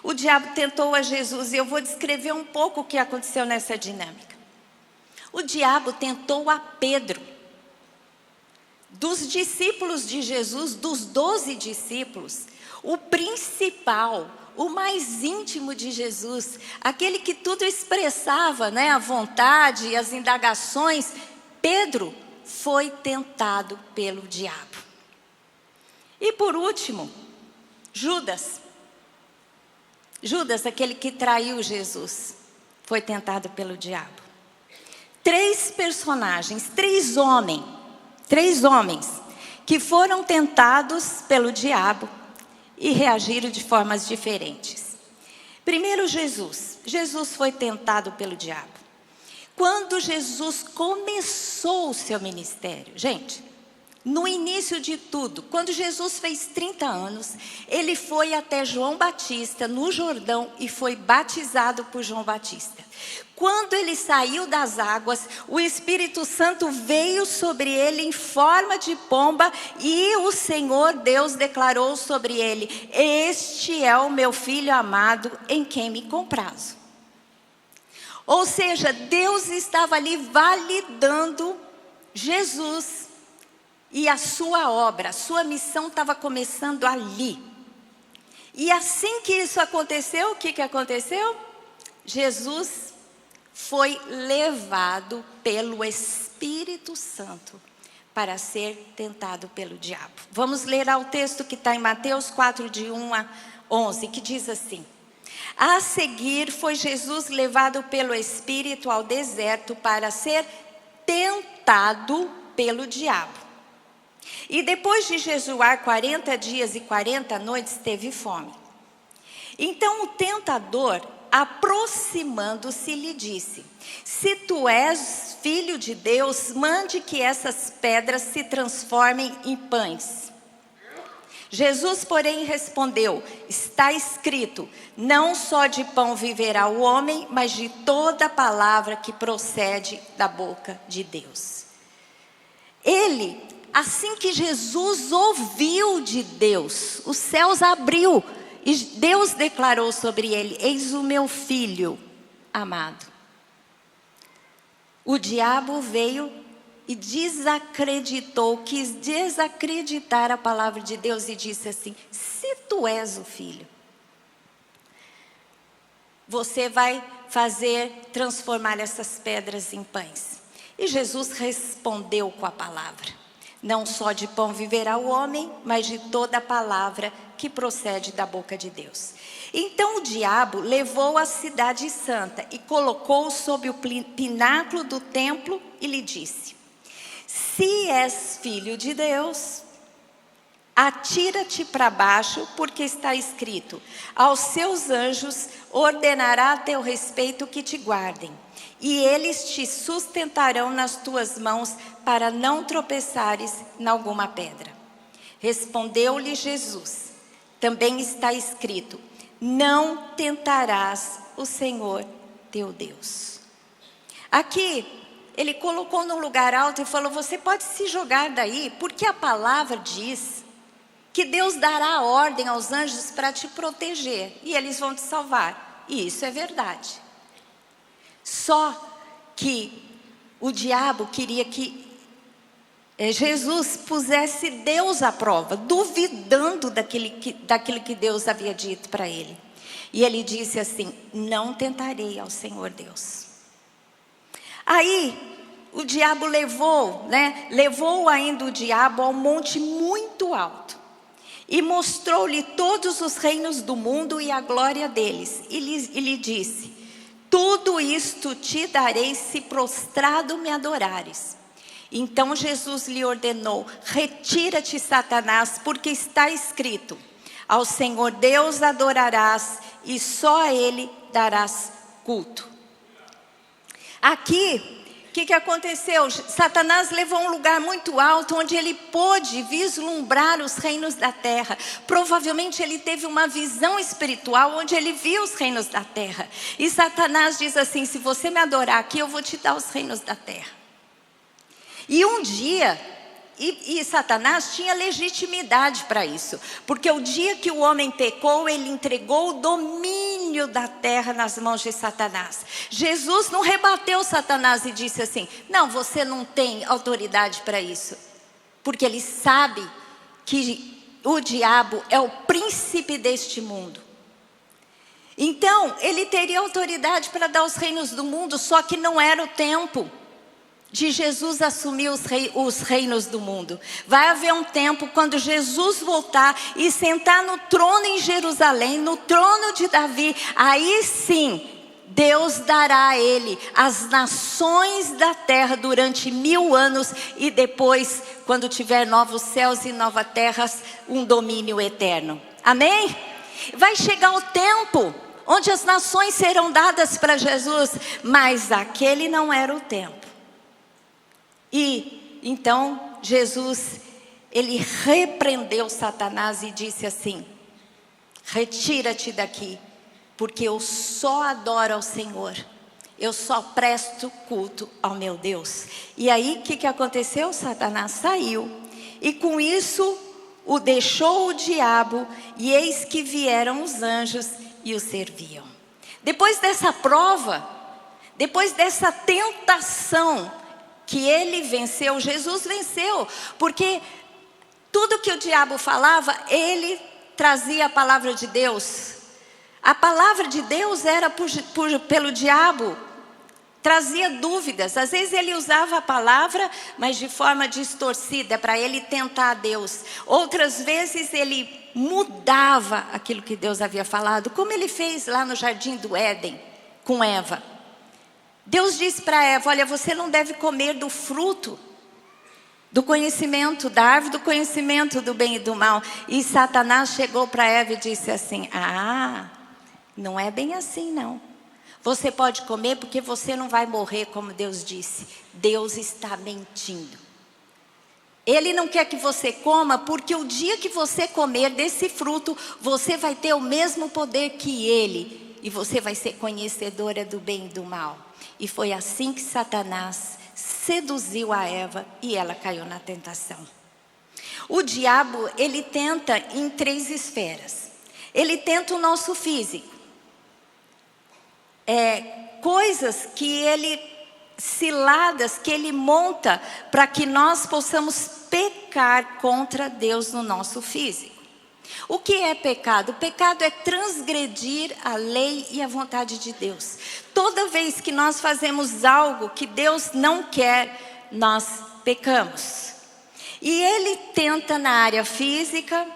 O diabo tentou a Jesus, e eu vou descrever um pouco o que aconteceu nessa dinâmica. O diabo tentou a Pedro. Dos discípulos de Jesus, dos 12 discípulos, o principal, o mais íntimo de Jesus, aquele que tudo expressava, né, a vontade e as indagações, Pedro foi tentado pelo diabo. E por último, Judas, aquele que traiu Jesus, foi tentado pelo diabo. 3 personagens, 3 homens que foram tentados pelo diabo e reagiram de formas diferentes. Primeiro, Jesus foi tentado pelo diabo. Quando Jesus começou o seu ministério, gente, no início de tudo, quando Jesus fez 30 anos, ele foi até João Batista, no Jordão, e foi batizado por João Batista. Quando ele saiu das águas, o Espírito Santo veio sobre ele em forma de pomba, e o Senhor Deus declarou sobre ele: este é o meu filho amado, em quem me comprazo. Ou seja, Deus estava ali validando Jesus e a sua obra, a sua missão estava começando ali. E assim que isso aconteceu, o que aconteceu? Jesus foi levado pelo Espírito Santo para ser tentado pelo diabo. Vamos ler ao texto que está em Mateus 4, de 1 a 11, que diz assim: a seguir foi Jesus levado pelo Espírito ao deserto para ser tentado pelo diabo. E depois de jejuar 40 dias e 40 noites, teve fome. Então o tentador, aproximando-se, lhe disse: se tu és filho de Deus, mande que essas pedras se transformem em pães. Jesus, porém, respondeu: está escrito, não só de pão viverá o homem, mas de toda palavra que procede da boca de Deus. Assim que Jesus ouviu de Deus, os céus abriu, e Deus declarou sobre ele: eis o meu filho amado. O diabo veio e desacreditou, quis desacreditar a palavra de Deus e disse assim: se tu és o filho, você vai transformar essas pedras em pães. E Jesus respondeu com a palavra: não só de pão viverá o homem, mas de toda a palavra que procede da boca de Deus. Então o diabo levou a cidade santa e colocou-o sob o pináculo do templo e lhe disse: se és filho de Deus, atira-te para baixo, porque está escrito: aos seus anjos ordenará a teu respeito que te guardem, e eles te sustentarão nas tuas mãos, para não tropeçares em alguma pedra. Respondeu-lhe Jesus: também está escrito: não tentarás o Senhor teu Deus. Aqui ele colocou num lugar alto e falou: você pode se jogar daí, porque a palavra diz que Deus dará ordem aos anjos para te proteger, e eles vão te salvar. E isso é verdade. Só que o diabo queria que Jesus pusesse Deus à prova, duvidando daquilo que Deus havia dito para ele. E ele disse assim: não tentarei ao Senhor Deus. Aí o diabo levou ainda o diabo ao monte muito alto, e mostrou-lhe todos os reinos do mundo e a glória deles, e lhe disse: tudo isto te darei se prostrado me adorares. Então Jesus lhe ordenou: retira-te, Satanás, porque está escrito: ao Senhor Deus adorarás, e só a Ele darás culto. Aqui, o que aconteceu? Satanás levou a um lugar muito alto, onde ele pôde vislumbrar os reinos da terra. Provavelmente ele teve uma visão espiritual, onde ele viu os reinos da terra. E Satanás diz assim: se você me adorar aqui, eu vou te dar os reinos da terra. E um dia, E Satanás tinha legitimidade para isso, porque o dia que o homem pecou, ele entregou o domínio da terra nas mãos de Satanás. Jesus não rebateu Satanás e disse assim: não, você não tem autoridade para isso, porque ele sabe que o diabo é o príncipe deste mundo. Então, ele teria autoridade para dar os reinos do mundo, só que não era o tempo de Jesus assumir os reinos do mundo. Vai haver um tempo quando Jesus voltar e sentar no trono em Jerusalém, no trono de Davi. Aí sim, Deus dará a ele as nações da terra durante 1000 anos. E depois, quando tiver novos céus e novas terras, um domínio eterno. Amém? Vai chegar o tempo onde as nações serão dadas para Jesus. Mas aquele não era o tempo. E então Jesus, ele repreendeu Satanás e disse assim: retira-te daqui, porque eu só adoro ao Senhor, eu só presto culto ao meu Deus. E aí o que aconteceu? Satanás saiu, e com isso o deixou o diabo, e eis que vieram os anjos e o serviam. Depois dessa prova, depois dessa tentação que ele venceu, Jesus venceu, porque tudo que o diabo falava, ele trazia a palavra de Deus. A palavra de Deus era pelo diabo, trazia dúvidas. Às vezes ele usava a palavra, mas de forma distorcida, para ele tentar a Deus. Outras vezes ele mudava aquilo que Deus havia falado, como ele fez lá no jardim do Éden, com Eva. Deus disse para Eva: olha, você não deve comer do fruto do conhecimento, da árvore do conhecimento do bem e do mal. E Satanás chegou para Eva e disse assim: não é bem assim não. Você pode comer porque você não vai morrer, como Deus disse. Deus está mentindo. Ele não quer que você coma, porque o dia que você comer desse fruto, você vai ter o mesmo poder que ele. E você vai ser conhecedora do bem e do mal. E foi assim que Satanás seduziu a Eva e ela caiu na tentação. O diabo, ele tenta em 3 esferas. Ele tenta o nosso físico. Coisas que ele, ciladas que ele monta para que nós possamos pecar contra Deus no nosso físico. O que é pecado? O pecado é transgredir a lei e a vontade de Deus. Toda vez que nós fazemos algo que Deus não quer, nós pecamos. E ele tenta na área física,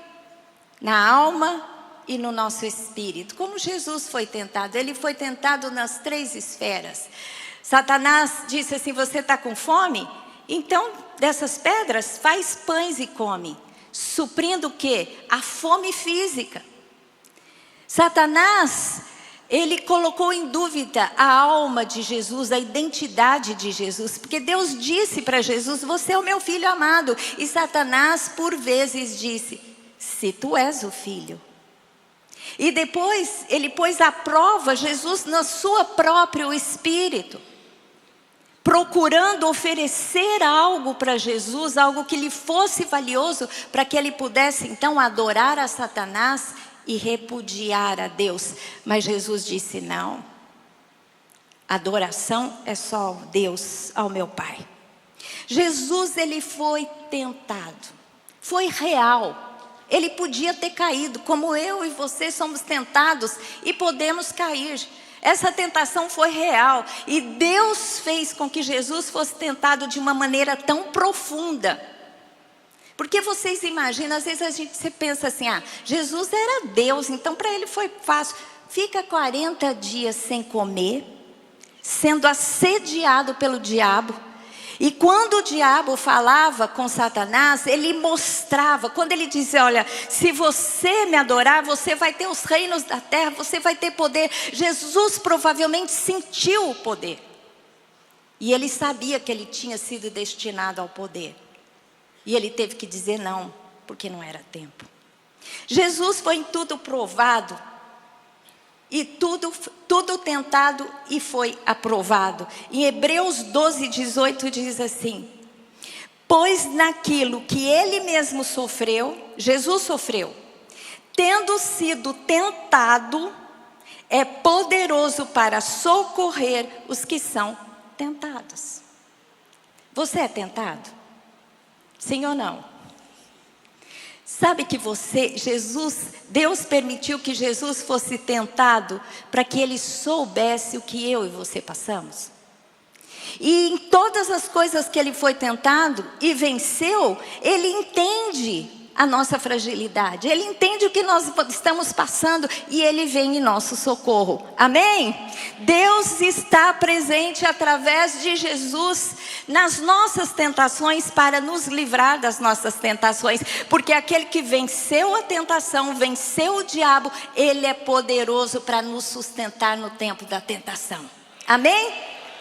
na alma e no nosso espírito. Como Jesus foi tentado? Ele foi tentado nas 3 esferas. Satanás disse assim: você está com fome? Então, dessas pedras, faz pães e come. Suprindo o quê? A fome física. Satanás, ele colocou em dúvida a alma de Jesus, a identidade de Jesus. Porque Deus disse para Jesus: você é o meu filho amado. E Satanás, por vezes, disse: se tu és o filho. E depois, ele pôs à prova Jesus no seu próprio espírito, procurando oferecer algo para Jesus, algo que lhe fosse valioso, para que ele pudesse então adorar a Satanás e repudiar a Deus. Mas Jesus disse: não, adoração é só Deus, ao meu Pai. Jesus, ele foi tentado, foi real. Ele podia ter caído, como eu e você somos tentados e podemos cair. Essa tentação foi real, e Deus fez com que Jesus fosse tentado de uma maneira tão profunda. Porque vocês imaginam, às vezes você pensa assim: Jesus era Deus, então para ele foi fácil. Fica 40 dias sem comer, sendo assediado pelo diabo. E quando o diabo falava com Satanás, ele mostrava, quando ele dizia: olha, se você me adorar, você vai ter os reinos da terra, você vai ter poder. Jesus provavelmente sentiu o poder. E ele sabia que ele tinha sido destinado ao poder. E ele teve que dizer não, porque não era tempo. Jesus foi em tudo provado. E tudo tentado e foi aprovado. Em Hebreus 12:18 diz assim: Pois naquilo que ele mesmo sofreu, Jesus sofreu, tendo sido tentado, é poderoso para socorrer os que são tentados. Você é tentado? Sim ou não? Sabe que Deus permitiu que Jesus fosse tentado para que ele soubesse o que eu e você passamos? E em todas as coisas que ele foi tentado e venceu, ele entende a nossa fragilidade, ele entende o que nós estamos passando e ele vem em nosso socorro. Amém? Deus está presente através de Jesus nas nossas tentações para nos livrar das nossas tentações, porque aquele que venceu a tentação, venceu o diabo, ele é poderoso para nos sustentar no tempo da tentação. Amém?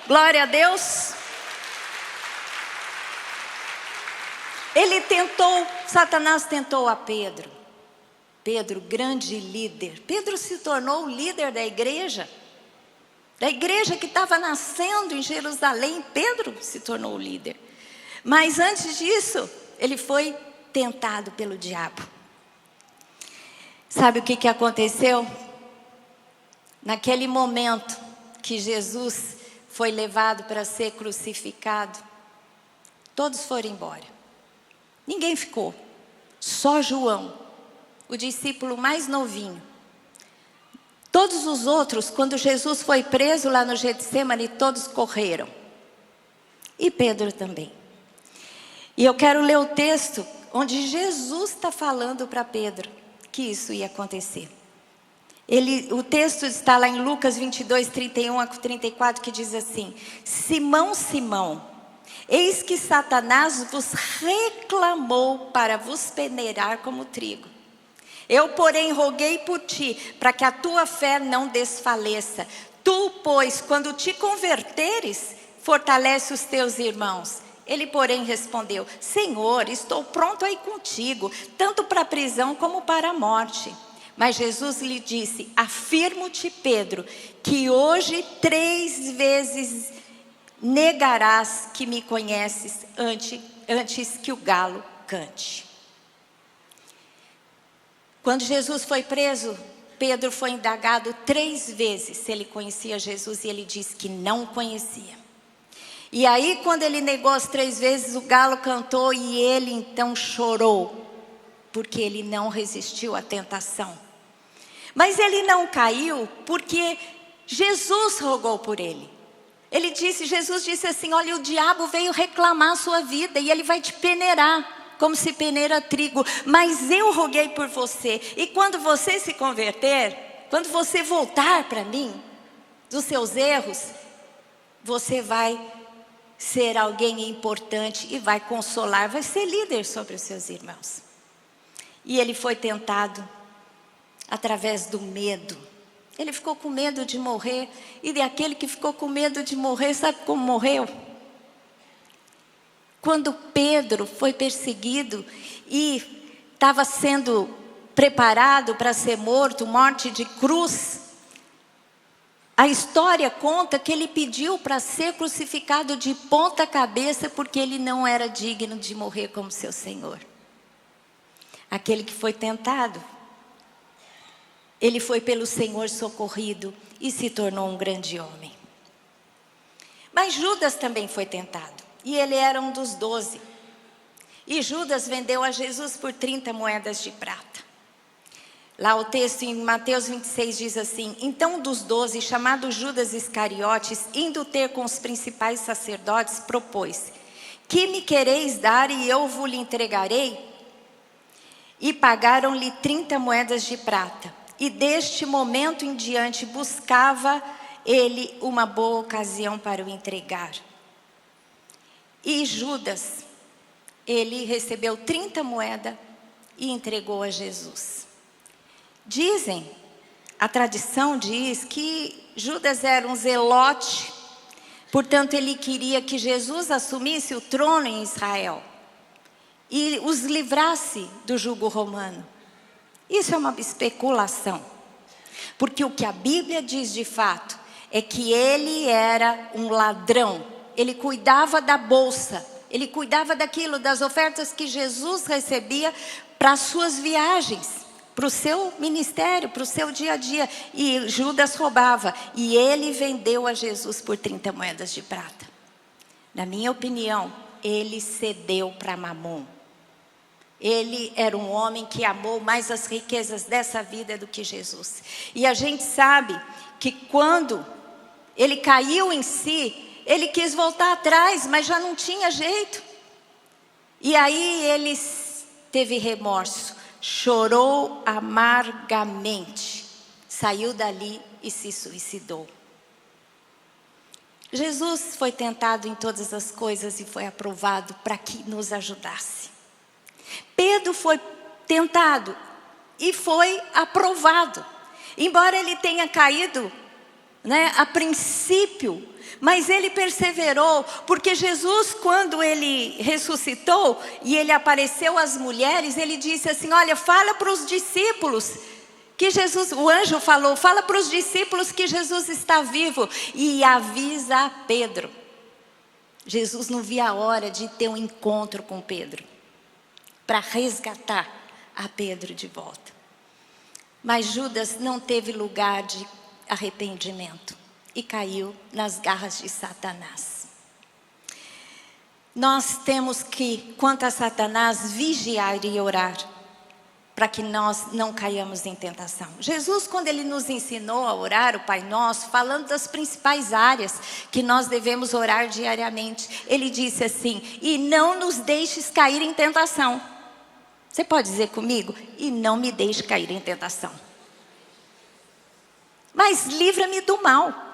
Glória a Deus. Satanás tentou a Pedro. Pedro, grande líder. Pedro se tornou o líder da igreja que estava nascendo em Jerusalém. Pedro se tornou o líder. Mas antes disso, ele foi tentado pelo diabo. Sabe o que aconteceu? Naquele momento que Jesus foi levado para ser crucificado, todos foram embora. Ninguém ficou, só João, o discípulo mais novinho. Todos os outros, quando Jesus foi preso lá no Getsemane, todos correram. E Pedro também. E eu quero ler o texto onde Jesus está falando para Pedro que isso ia acontecer. O texto está lá em Lucas 22, 31 a 34, que diz assim: Simão, Simão, eis que Satanás vos reclamou para vos peneirar como trigo. Eu, porém, roguei por ti, para que a tua fé não desfaleça. Tu, pois, quando te converteres, fortalece os teus irmãos. Ele, porém, respondeu: Senhor, estou pronto a ir contigo, tanto para a prisão como para a morte. Mas Jesus lhe disse: afirmo-te, Pedro, que hoje 3 vezes negarás que me conheces antes que o galo cante. Quando Jesus foi preso, Pedro foi indagado 3 vezes se ele conhecia Jesus, e ele disse que não conhecia. E aí, quando ele negou as 3 vezes, o galo cantou e ele então chorou, porque ele não resistiu à tentação. Mas ele não caiu porque Jesus rogou por ele. Jesus disse assim: olha, o diabo veio reclamar a sua vida e ele vai te peneirar, como se peneira trigo. Mas eu roguei por você. E quando você se converter, quando você voltar para mim, dos seus erros, você vai ser alguém importante e vai consolar, vai ser líder sobre os seus irmãos. E ele foi tentado através do medo. Ele ficou com medo de morrer. E daquele que ficou com medo de morrer, sabe como morreu? Quando Pedro foi perseguido e estava sendo preparado para ser morto, morte de cruz, a história conta que ele pediu para ser crucificado de ponta cabeça, porque ele não era digno de morrer como seu Senhor. Aquele que foi tentado, ele foi pelo Senhor socorrido e se tornou um grande homem. Mas Judas também foi tentado, e ele era um dos 12. E Judas vendeu a Jesus por 30 moedas de prata. Lá o texto em Mateus 26 diz assim: então um dos 12, chamado Judas Iscariotes, indo ter com os principais sacerdotes, propôs: que me quereis dar e eu vos entregarei? E pagaram-lhe 30 moedas de prata. E deste momento em diante buscava ele uma boa ocasião para o entregar. E Judas, ele recebeu 30 moedas e entregou a Jesus. A tradição diz que Judas era um zelote, portanto ele queria que Jesus assumisse o trono em Israel e os livrasse do jugo romano. Isso é uma especulação, porque o que a Bíblia diz de fato é que ele era um ladrão. Ele cuidava da bolsa Ele cuidava daquilo, das ofertas que Jesus recebia para as suas viagens, para o seu ministério, para o seu dia a dia. E Judas roubava. E ele vendeu a Jesus por 30 moedas de prata. Na minha opinião, ele cedeu para Mamon. Ele era um homem que amou mais as riquezas dessa vida do que Jesus. E a gente sabe que quando ele caiu em si, ele quis voltar atrás, mas já não tinha jeito. E aí ele teve remorso, chorou amargamente, saiu dali e se suicidou. Jesus foi tentado em todas as coisas e foi aprovado para que nos ajudasse. Pedro foi tentado e foi aprovado. Embora ele tenha caído, a princípio, mas ele perseverou, porque Jesus, quando ele ressuscitou e ele apareceu às mulheres, ele disse assim: olha, fala para os discípulos que Jesus, o anjo falou, fala para os discípulos que Jesus está vivo, e avisa a Pedro. Jesus não via a hora de ter um encontro com Pedro, para resgatar a Pedro de volta. Mas Judas não teve lugar de arrependimento e caiu nas garras de Satanás. Nós temos que, quanto a Satanás, vigiar e orar, para que nós não caiamos em tentação. Jesus, quando ele nos ensinou a orar o Pai Nosso, falando das principais áreas que nós devemos orar diariamente, ele disse assim: e não nos deixes cair em tentação. Você pode dizer comigo? E não me deixe cair em tentação. Mas livra-me do mal.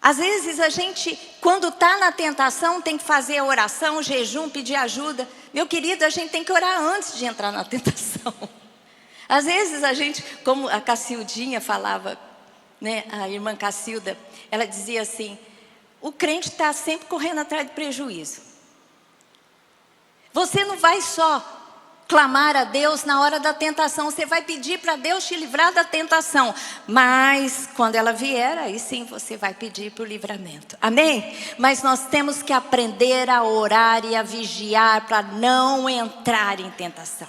Às vezes a gente, quando está na tentação, tem que fazer a oração, jejum, pedir ajuda. Meu querido, a gente tem que orar antes de entrar na tentação. Às vezes a gente, como a Cacildinha falava, a irmã Cacilda, ela dizia assim: o crente está sempre correndo atrás de prejuízo. Você não vai só clamar a Deus na hora da tentação, você vai pedir para Deus te livrar da tentação, mas quando ela vier, aí sim você vai pedir por livramento, amém? Mas nós temos que aprender a orar e a vigiar para não entrar em tentação.